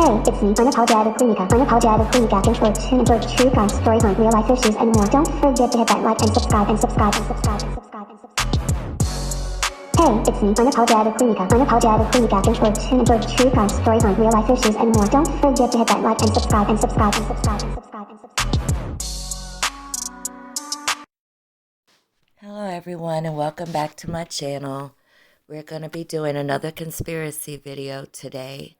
it's me, unapologetic Nika, unapologetic Nika. Binge for tune and George true crime stories on real life issues and more. Don't forget to hit that like and subscribe and subscribe and subscribe and subscribe and subscribe. Hey, it's me, unapologetic Nika, unapologetic Nika. Binge for tune and George true crime stories on real life issues and more. Don't forget to hit that like and subscribe and subscribe and subscribe and subscribe and subscribe. Hello everyone and welcome back to my channel. We're going to be doing another conspiracy video today.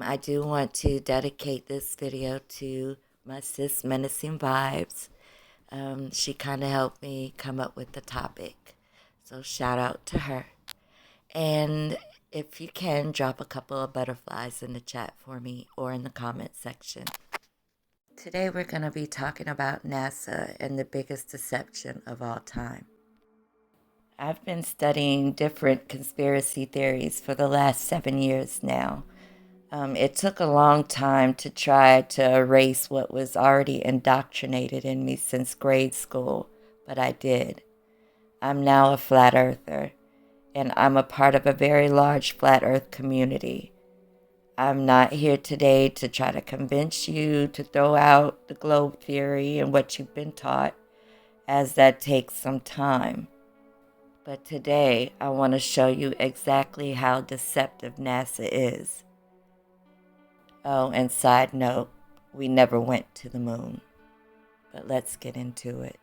I do want to dedicate this video to my sis Menacing Vibes. She kind of helped me come up with the topic. So shout out to her. And if you can, drop a couple of butterflies in the chat for me or in the comment section. Today we're going to be talking about NASA and the biggest deception of all time. I've been studying different conspiracy theories for the last 7 years now. It took a long time to try to erase what was already indoctrinated in me since grade school, but I did. I'm now a flat earther, and I'm a part of a very large flat earth community. I'm not here today to try to convince you to throw out the globe theory and what you've been taught, as that takes some time. But today, I want to show you exactly how deceptive NASA is. Oh, and side note, we never went to the moon. But let's get into it.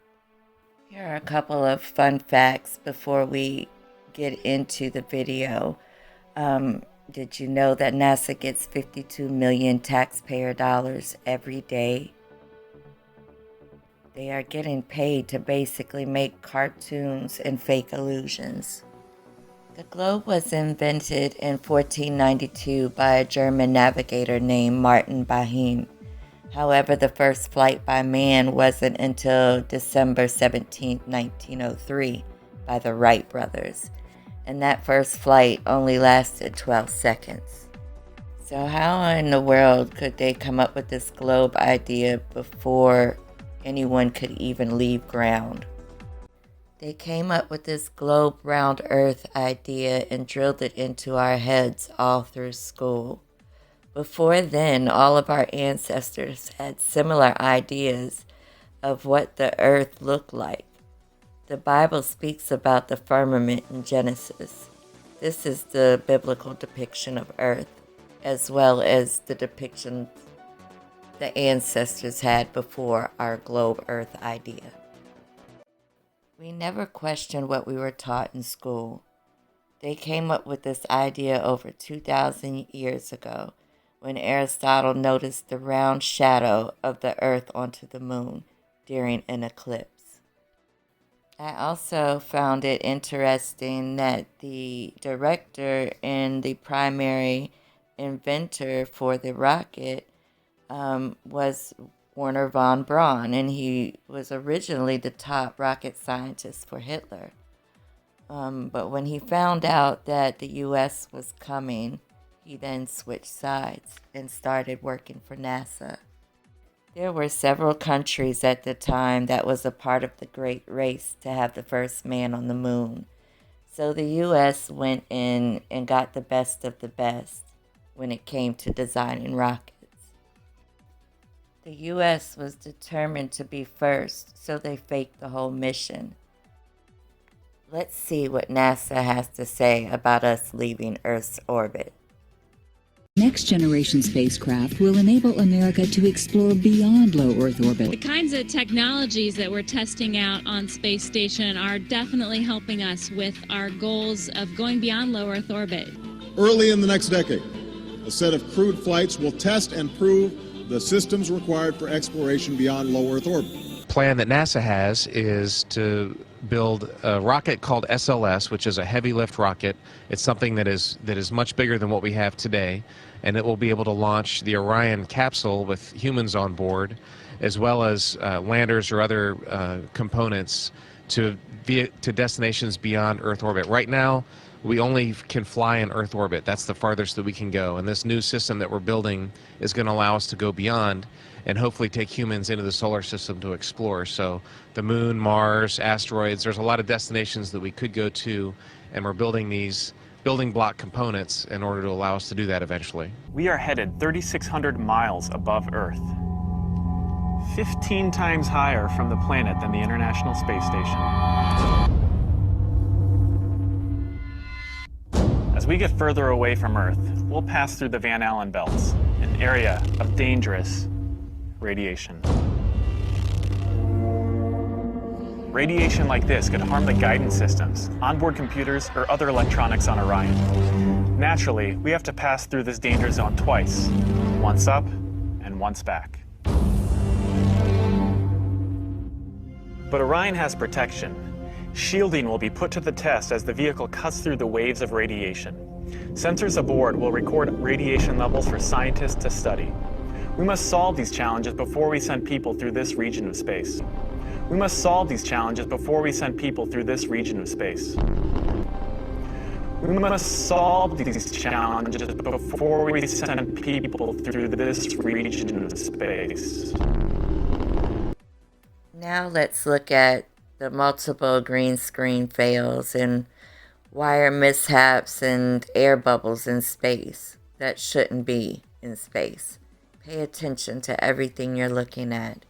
Here are a couple of fun facts before we get into the video. Did you know that NASA gets 52 million taxpayer dollars every day? They are getting paid to basically make cartoons and fake illusions. The globe was invented in 1492 by a German navigator named Martin Bahim. However, the first flight by man wasn't until December 17, 1903 by the Wright brothers. And that first flight only lasted 12 seconds. So how in the world could they come up with this globe idea before anyone could even leave ground? They came up with this globe round earth idea and drilled it into our heads all through school. Before then, all of our ancestors had similar ideas of what the earth looked like. The Bible speaks about the firmament in Genesis. This is the biblical depiction of earth, as well as the depiction the ancestors had before our globe earth idea. We never questioned what we were taught in school. They came up with this idea over 2,000 years ago when Aristotle noticed the round shadow of the earth onto the moon during an eclipse. I also found it interesting that the director and the primary inventor for the rocket was Werner von Braun, and he was originally the top rocket scientist for Hitler. But when he found out that the U.S. was coming, he then switched sides and started working for NASA. There were several countries at the time that was a part of the great race to have the first man on the moon. So the U.S. went in and got the best of the best when it came to designing rockets. The U.S. was determined to be first, so they faked the whole mission. Let's see what NASA has to say about us leaving Earth's orbit. Next generation spacecraft will enable America to explore beyond low Earth orbit. The kinds of technologies that we're testing out on Space Station are definitely helping us with our goals of going beyond low Earth orbit. Early in the next decade, a set of crewed flights will test and prove the systems required for exploration beyond low Earth orbit. The plan that NASA has is to build a rocket called SLS, which is a heavy lift rocket. It's something that is much bigger than what we have today, and it will be able to launch the Orion capsule with humans on board, as well as landers or other components to destinations beyond Earth orbit. Right now, we only can fly in Earth orbit. That's the farthest that we can go. And this new system that we're building is going to allow us to go beyond and hopefully take humans into the solar system to explore. So the moon, Mars, asteroids, there's a lot of destinations that we could go to, and we're building these building block components in order to allow us to do that eventually. We are headed 3,600 miles above Earth, 15 times higher from the planet than the International Space Station. As we get further away from Earth, we'll pass through the Van Allen belts, an area of dangerous radiation. Radiation like this could harm the guidance systems, onboard computers, or other electronics on Orion. Naturally, we have to pass through this danger zone twice, once up and once back. But Orion has protection. Shielding will be put to the test as the vehicle cuts through the waves of radiation. Sensors aboard will record radiation levels for scientists to study. We must solve these challenges before we send people through this region of space. We must solve these challenges before we send people through this region of space. We must solve these challenges before we send people through this region of space. Now let's look at the multiple green screen fails and wire mishaps and air bubbles in space that shouldn't be in space. Pay attention to everything you're looking at.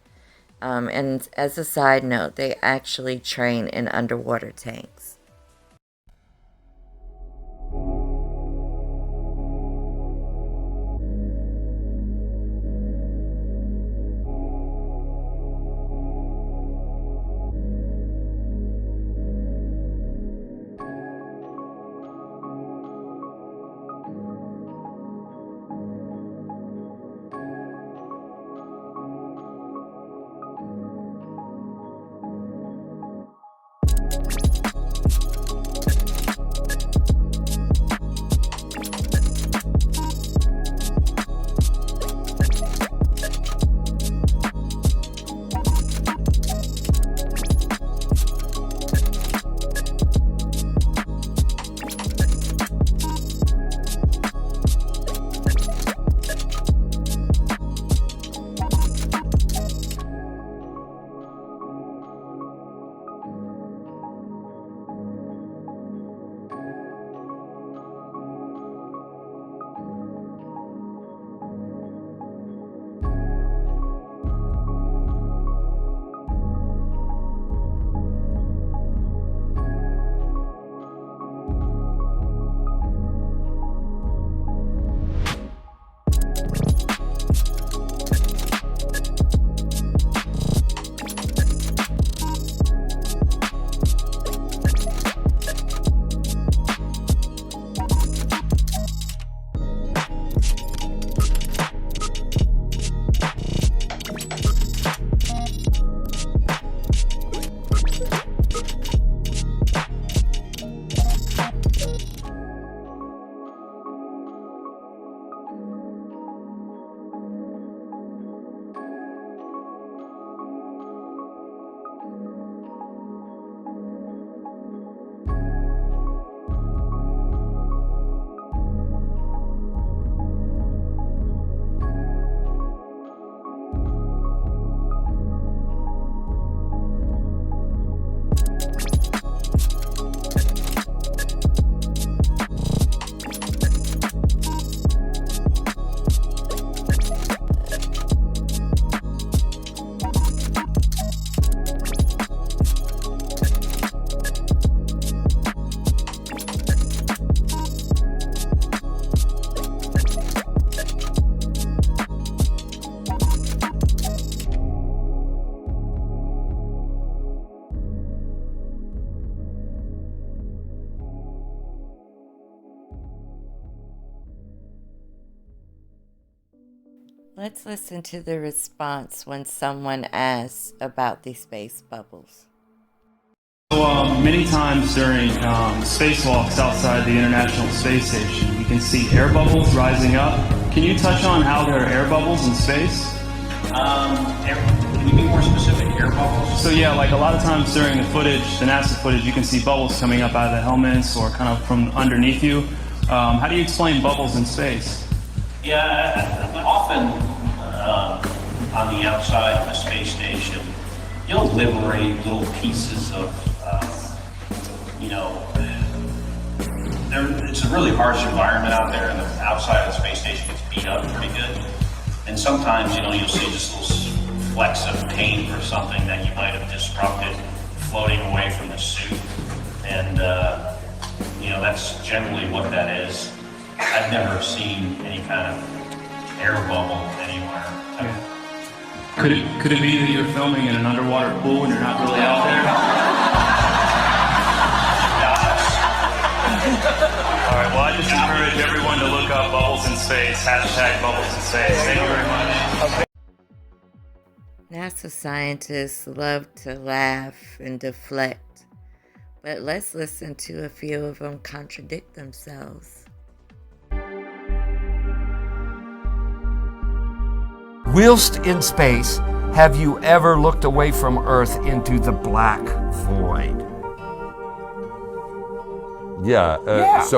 And as a side note, they actually train in underwater tanks. Let's listen to the response when someone asks about these space bubbles. Many times during spacewalks outside the International Space Station, we can see air bubbles rising up. Can you touch on how there are air bubbles in space? Can you be more specific? Air bubbles? So yeah, like a lot of times during the footage, the NASA footage, you can see bubbles coming up out of the helmets or kind of from underneath you. How do you explain bubbles in space? Yeah, often on the outside of the space station, you'll liberate little pieces of, it's a really harsh environment out there, and the outside of the space station gets beat up pretty good. And sometimes, you'll see just little flecks of paint or something that you might have disrupted floating away from the suit. And, that's generally what that is. I've never seen any kind of air bubble anywhere. Could it be that you're filming in an underwater pool and you're not really out there? All right, well, I just encourage everyone to look up Bubbles in Space, #Bubbles in Space. Thank you very much. NASA scientists love to laugh and deflect, but let's listen to a few of them contradict themselves. Whilst in space, have you ever looked away from Earth into the black void? Yeah. All because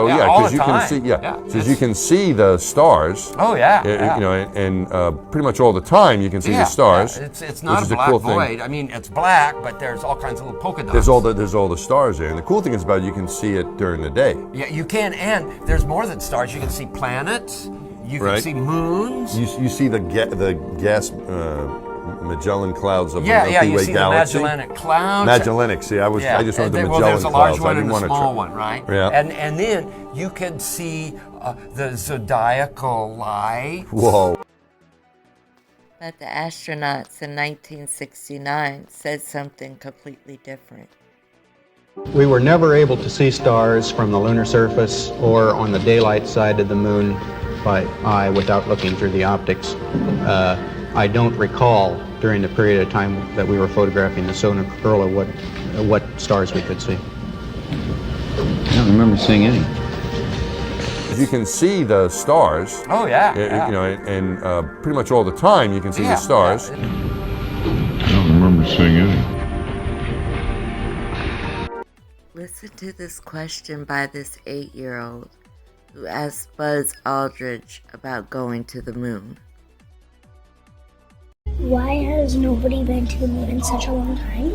the you time. can see. Because you can see the stars. Oh yeah. And pretty much all the time you can see the stars. Yeah. It's not a black void. I mean, it's black, but there's all kinds of little polka dots. There's all the stars there, and the cool thing is about it, you can see it during the day. Yeah, you can, and there's more than stars. You can see planets. You can see moons. You see the gas Magellan clouds of the Milky you Way see galaxy. the Magellanic clouds. Magellanic. See, I just wanted the Magellan there's a large clouds. one I didn't and a want to small one, right? Yeah. And then you can see the zodiacal light. Whoa. But the astronauts in 1969 said something completely different. We were never able to see stars from the lunar surface or on the daylight side of the moon by eye without looking through the optics. I don't recall during the period of time that we were photographing the solar corona what stars we could see. I don't remember seeing any. You can see the stars. Oh yeah. And pretty much all the time you can see the stars. I don't remember seeing any. Listen to this question by this 8-year-old who asked Buzz Aldrin about going to the moon. Why has nobody been to the moon in such a long time?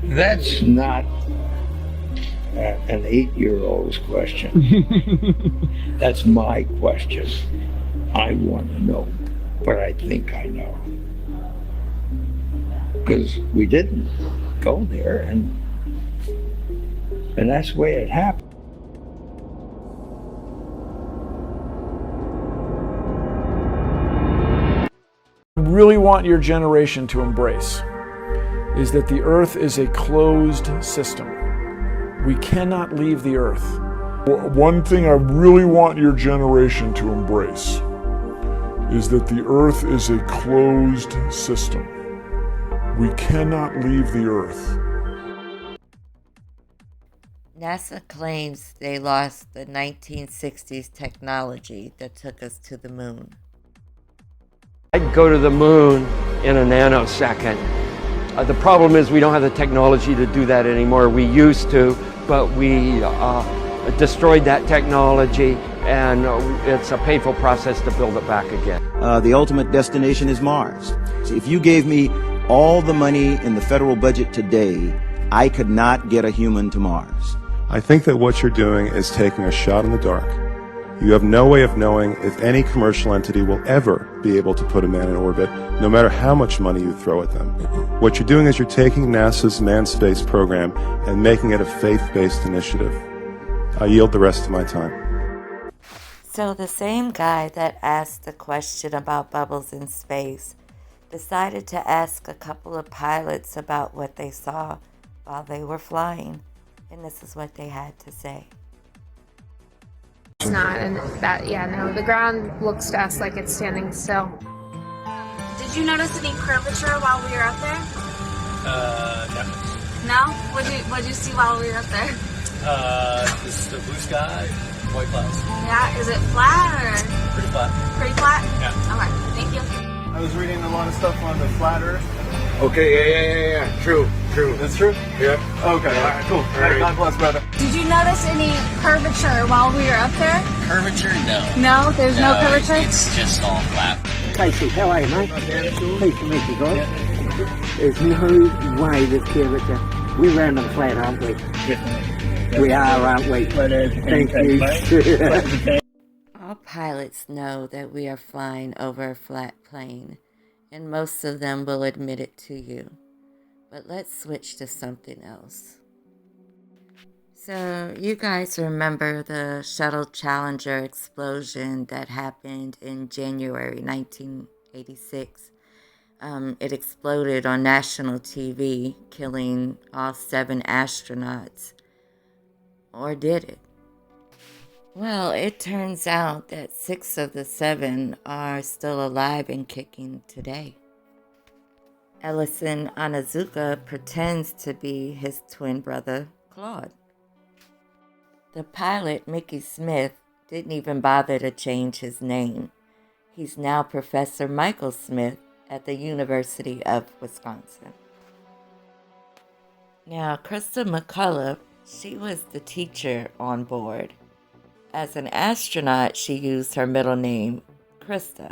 That's not an 8-year-old's question. That's my question. I want to know, but I think I know. Because we didn't go there, and that's the way it happened. I really want your generation to embrace is that the Earth is a closed system. We cannot leave the Earth. One thing I really want your generation to embrace is that the Earth is a closed system. We cannot leave the Earth. NASA claims they lost the 1960s technology that took us to the moon. I'd go to the moon in a nanosecond. The problem is we don't have the technology to do that anymore. We used to, but we destroyed that technology, and it's a painful process to build it back again. The ultimate destination is Mars. So if you gave me all the money in the federal budget today, I could not get a human to Mars. I think that what you're doing is taking a shot in the dark. You have no way of knowing if any commercial entity will ever be able to put a man in orbit, no matter how much money you throw at them. What you're doing is you're taking NASA's manned space program and making it a faith-based initiative. I yield the rest of my time. So the same guy that asked the question about bubbles in space decided to ask a couple of pilots about what they saw while they were flying. And this is what they had to say. It's not, and the ground looks to us like it's standing still. Did you notice any curvature while we were up there? No. No? What'd you see while we were up there? Just the blue sky, white clouds. Yeah, is it flat or? Pretty flat. Pretty flat? Yeah. Okay, thank you. I was reading a lot of stuff on the flat Earth. Okay, yeah. True. That's true? Yeah. Okay, all right, cool. All right. God bless, brother. Did you notice any curvature while we were up there? Curvature? No. No? There's no curvature? It's just all flat. Casey, how are you, mate? Pleased to meet you guys. There's no way there's curvature. We ran them flat, aren't we? We are, aren't we? Thank you. All pilots know that we are flying over a flat plane, and most of them will admit it to you. But let's switch to something else. So, you guys remember the Shuttle Challenger explosion that happened in January 1986? It exploded on national TV, killing all 7 astronauts. Or did it? Well, it turns out that 6 of the 7 are still alive and kicking today. Ellison Onizuka pretends to be his twin brother, Claude. The pilot, Mickey Smith, didn't even bother to change his name. He's now Professor Michael Smith at the University of Wisconsin. Now, Krista McCullough, she was the teacher on board. As an astronaut, she used her middle name, Krista.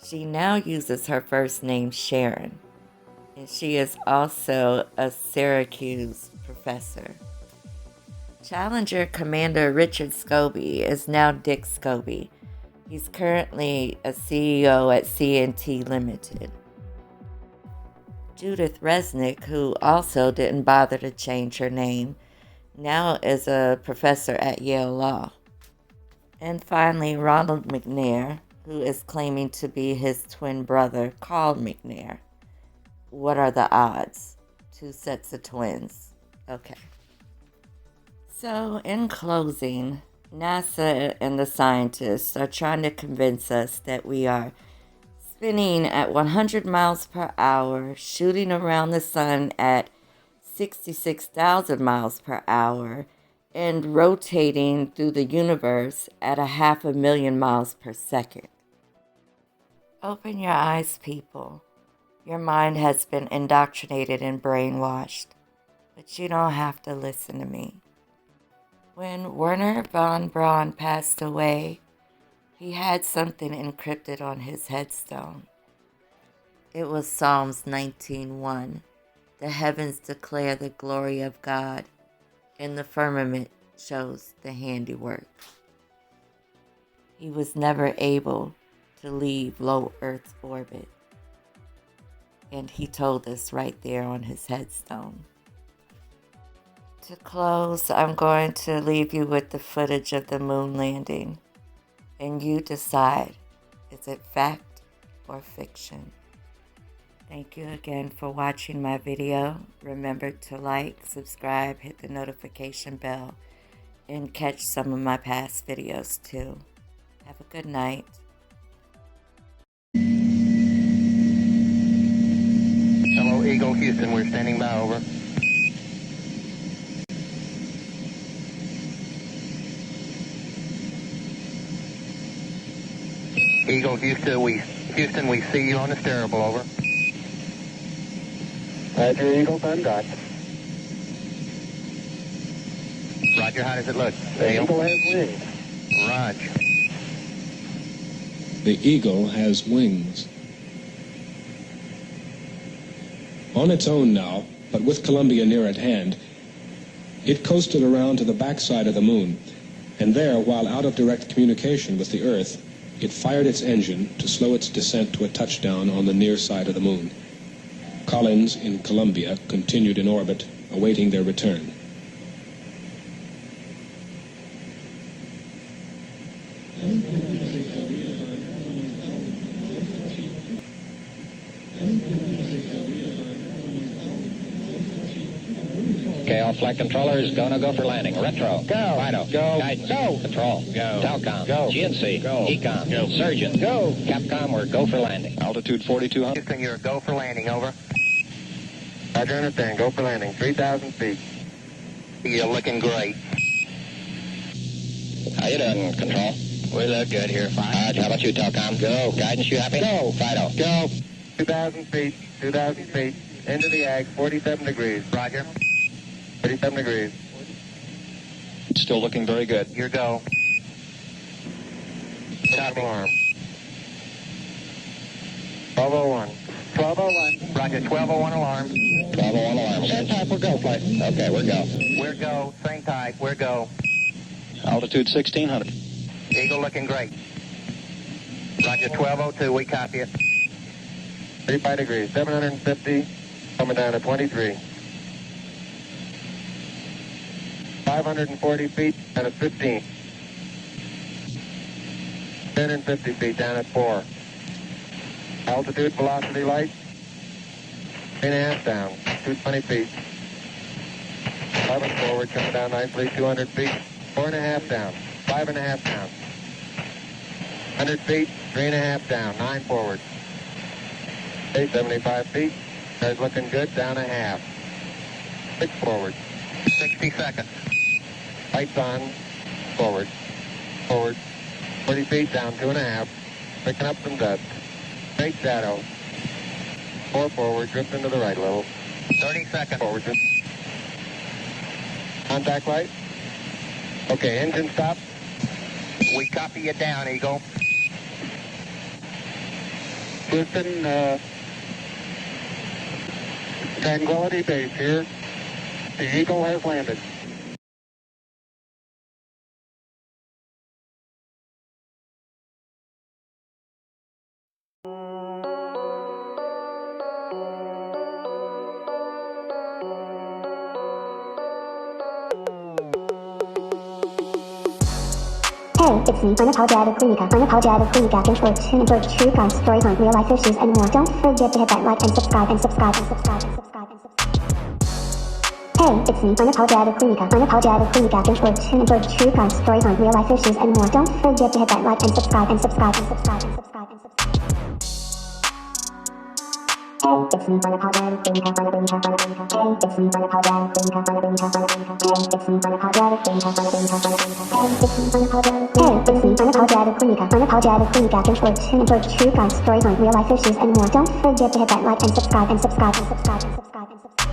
She now uses her first name, Sharon. And she is also a Syracuse professor. Challenger Commander Richard Scobie is now Dick Scobie. He's currently a CEO at CNT Limited. Judith Resnick, who also didn't bother to change her name, now is a professor at Yale Law. And finally, Ronald McNair, who is claiming to be his twin brother, Carl McNair. What are the odds? 2 sets of twins. Okay. So, in closing, NASA and the scientists are trying to convince us that we are spinning at 100 miles per hour, shooting around the sun at 66,000 miles per hour, and rotating through the universe at 500,000 miles per second. Open your eyes, people. Your mind has been indoctrinated and brainwashed, but you don't have to listen to me. When Werner von Braun passed away, he had something encrypted on his headstone. It was Psalms 19:1. The heavens declare the glory of God, and the firmament shows the handiwork. He was never able to leave low Earth orbit. And he told us right there on his headstone. To close, I'm going to leave you with the footage of the moon landing. And you decide, is it fact or fiction? Thank you again for watching my video. Remember to like, subscribe, hit the notification bell, and catch some of my past videos too. Have a good night. Hello, Eagle Houston, we're standing by, over. Eagle Houston, we see you on the steerable, over. Roger, Eagle, done dot. Roger, how does it look? The Eagle has wings. Roger. The Eagle has wings. On its own now, but with Columbia near at hand, it coasted around to the backside of the moon, and there, while out of direct communication with the Earth, it fired its engine to slow its descent to a touchdown on the near side of the moon. Collins in Columbia continued in orbit, awaiting their return. Okay, all flight controllers, gonna go for landing. Retro. Go. Fido. Go. Guidance. Go. Control. Go. Telcom. Go. GNC. Go. Ecom. Go. Surgeon. Go. Capcom, we're go for landing. Altitude 4,200. Houston, you're go for landing, over. Roger, understand. Go for landing. 3,000 feet. You're looking great. How you doing, Control? We look good here, Fido. How about you, Telcom? Go. Guidance, you happy? Go. Fido. Go. 2,000 feet. 2,000 feet. Into the ag. 47 degrees. Roger. 37 degrees. Still looking very good. Your go. Top alarm. 1201. 1201. Roger, 1201 alarm. 1201 alarm. Same type, we're go, flight. Okay, we're go. We're go, same type, we're go. Altitude 1600. Eagle looking great. Roger, 1202, we copy it. 35 degrees, 750, coming down to 23. 540 feet, down at 15. 1050 feet, down at 4. Altitude, velocity light, 3.5 down, 220 feet. 11 forward, coming down nicely, 200 feet, 4.5 down, 5.5 down. 100 feet, 3.5 down, 9 forward. 75 feet, that's looking good, down a half. 6 forward, 60 seconds. Lights on, forward, forward. 40 feet, down 2.5, picking up some dust. Straight shadow. 4 forward, drift into the right a little. 30 seconds. Forward drift. Contact light. Okay, engine stop. We copy you down, Eagle. Houston, Tranquility Base here. The Eagle has landed. Hey, it's me, unapologetically Mika, unapologetically Mika, and for tune into true crime stories on real life issues and more. Don't forget to hit that like and subscribe and subscribe and subscribe and subscribe and subscribe. Hey, it's me, unapologetically Mika, unapologetically Mika, and for tune into true crime stories on real life issues and more. Don't forget to hit that like and subscribe and subscribe and subscribe and subscribe and subscribe. Hey, it's me, unapologetically Mika, unapologetically Mika. Hey, it's me, unapologetically Mika, unapologetically Mika. Hey, it's me, unapologetically Mika, unapologetically Mika. Hey, it's me, unapologetically Mika, unapologetically Mika, and for tune into true crime stories on real life issues and more. Don't forget to hit that like and subscribe and subscribe and subscribe and subscribe and subscribe.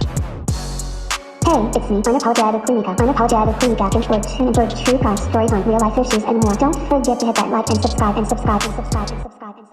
Hey, it's me, unapologetically Mika, unapologetically Mika, and for tune into true crime stories on real life issues and more. Don't forget to hit that like and subscribe and subscribe and subscribe and subscribe and subscribe.